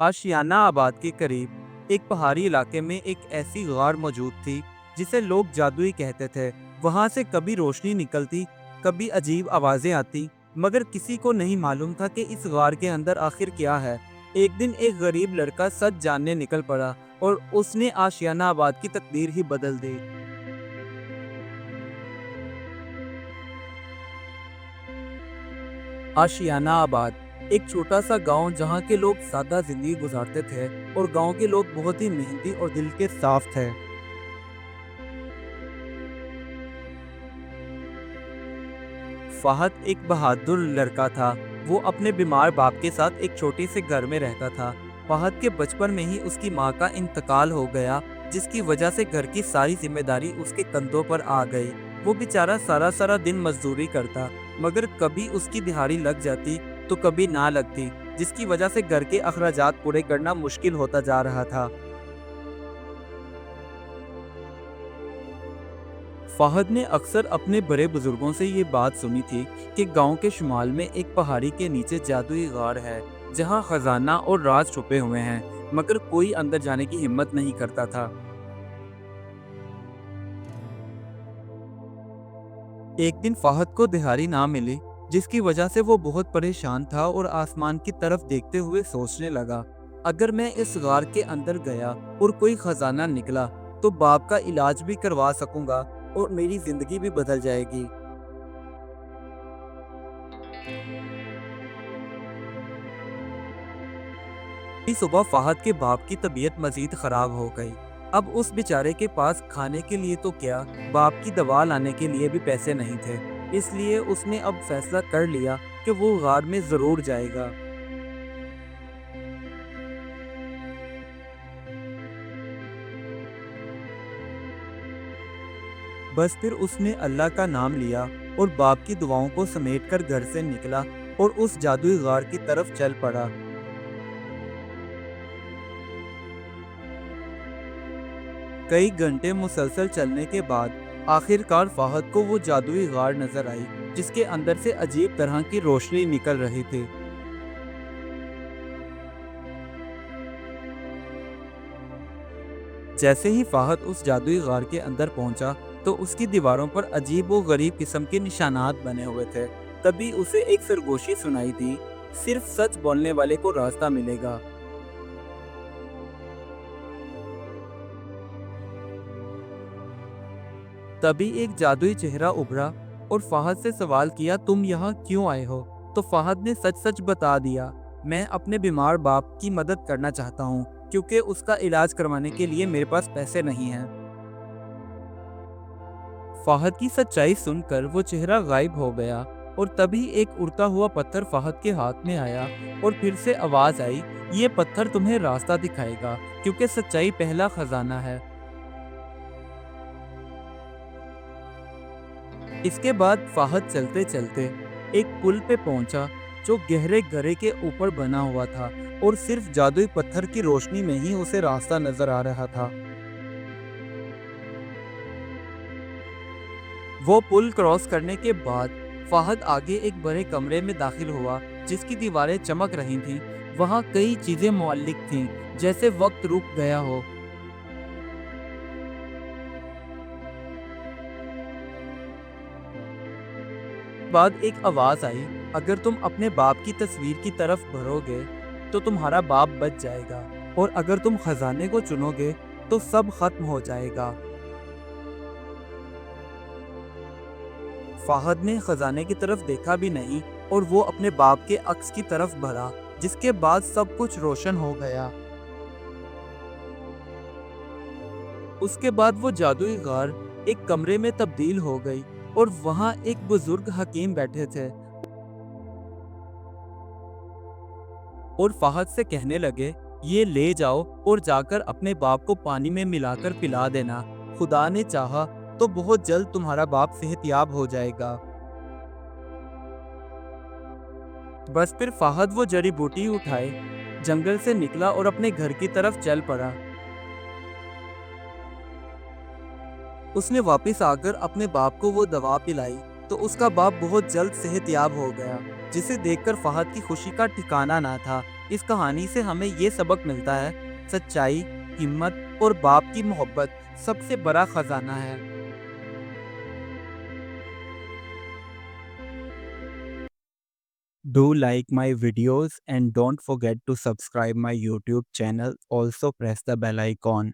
आशियाना आबाद के करीब एक पहाड़ी इलाके में एक ऐसी गार मौजूद थी जिसे लोग जादुई कहते थे। वहां से कभी रोशनी निकलती, कभी अजीब आवाजें आती, मगर किसी को नहीं मालूम था कि इस गार के अंदर आखिर क्या है। एक दिन एक गरीब लड़का सच जानने निकल पड़ा और उसने आशियाना आबाद की तकदीर ही बदल दी। आशियाना आबाद एक छोटा सा गांव जहां के लोग सादा जिंदगी गुजारते थे और गांव के लोग बहुत ही मेहनती और दिल के साफ थे। फहद एक बहादुर लड़का था। वो अपने बीमार बाप के साथ एक छोटे से घर में रहता था। फहद के बचपन में ही उसकी माँ का इंतकाल हो गया, जिसकी वजह से घर की सारी जिम्मेदारी उसके कंधों पर आ गई। वो बेचारा सारा सारा दिन मजदूरी करता, मगर कभी उसकी दिहाड़ी लग जाती तो कभी ना लगती, जिसकी वजह से घर के अखराजात पूरे करना मुश्किल होता जा रहा था। फहद ने अक्सर अपने बड़े बुजुर्गों से ये बात सुनी थी कि गांव के शुमाल में एक पहाड़ी के नीचे जादुई गार है जहां खजाना और राज छुपे हुए हैं, मगर कोई अंदर जाने की हिम्मत नहीं करता था। एक दिन फहद को दिहाड़ी ना मिली, जिसकी वजह से वो बहुत परेशान था और आसमान की तरफ देखते हुए सोचने लगा, अगर मैं इस गार के अंदर गया और कोई खजाना निकला तो बाप का इलाज भी करवा सकूंगा और मेरी जिंदगी भी बदल जाएगी। इस सुबह फहद के बाप की तबीयत मजीद खराब हो गई। अब उस बेचारे के पास खाने के लिए तो क्या, बाप की दवा लाने के लिए भी पैसे नहीं थे। इसलिए उसने अब फैसला कर लिया कि वो गार में जरूर जाएगा। बस फिर उसने अल्लाह का नाम लिया और बाप की दुआओं को समेटकर घर से निकला और उस जादुई गार की तरफ चल पड़ा। कई घंटे मुसलसल चलने के बाद आखिरकार फहद को वो जादुई गार नजर आई, जिसके अंदर से अजीब तरह की रोशनी निकल रही थी। जैसे ही फहद उस जादुई गार के अंदर पहुंचा तो उसकी दीवारों पर अजीब व गरीब किस्म के निशानात बने हुए थे। तभी उसे एक सरगोशी सुनाई दी, सिर्फ सच बोलने वाले को रास्ता मिलेगा। तभी एक जादुई चेहरा उभरा और फहद से सवाल किया, तुम यहाँ क्यों आए हो? तो फहद ने सच सच बता दिया, मैं अपने बीमार बाप की मदद करना चाहता हूँ, क्योंकि उसका इलाज करवाने के लिए मेरे पास पैसे नहीं हैं। फहद की सच्चाई सुनकर वो चेहरा गायब हो गया और तभी एक उड़ता हुआ पत्थर फहद के हाथ में आया और फिर से आवाज आई, ये पत्थर तुम्हें रास्ता दिखाएगा, क्योंकि सच्चाई पहला खजाना है। इसके बाद फहद चलते चलते एक पुल पे पहुंचा जो गहरे गरे के ऊपर बना हुआ था और सिर्फ जादुई पत्थर की रोशनी में ही उसे रास्ता नजर आ रहा था। वो पुल क्रॉस करने के बाद फहद आगे एक बड़े कमरे में दाखिल हुआ जिसकी दीवारें चमक रही थीं। वहाँ कई चीजें मुअल्लिक थीं, जैसे वक्त रुक गया हो। बाद एक आवाज आई, अगर तुम अपने बाप की तस्वीर की तरफ बढ़ोगे तो तुम्हारा बाप बच जाएगा, और अगर तुम खजाने को चुनोगे तो सब खत्म हो जाएगा। फहद ने खजाने की तरफ देखा भी नहीं और वो अपने बाप के अक्स की तरफ बढ़ा, जिसके बाद सब कुछ रोशन हो गया। उसके बाद वो जादुई गार एक कमरे में तब्दील हो गई और वहाँ एक बुजुर्ग हकीम बैठे थे और फहद से कहने लगे, ये ले जाओ और जाकर अपने बाप को पानी में मिलाकर पिला देना। खुदा ने चाहा तो बहुत जल्द तुम्हारा बाप सेहतयाब हो जाएगा। बस फिर फहद वो जड़ी बूटी उठाए, जंगल से निकला और अपने घर की तरफ चल पड़ा। उसने वापस आकर अपने बाप को वो दवा पिलाई تو اس کا باپ بہت جلد صحت یاب ہو گیا، جسے دیکھ کر فہد کی خوشی کا ٹھکانہ نہ تھا۔ اس کہانی سے ہمیں یہ سبق ملتا ہے، سچائی، ہمت اور باپ کی محبت سب سے بڑا خزانہ ہے۔ Do like my videos and don't forget to subscribe my YouTube channel. Also press the bell icon.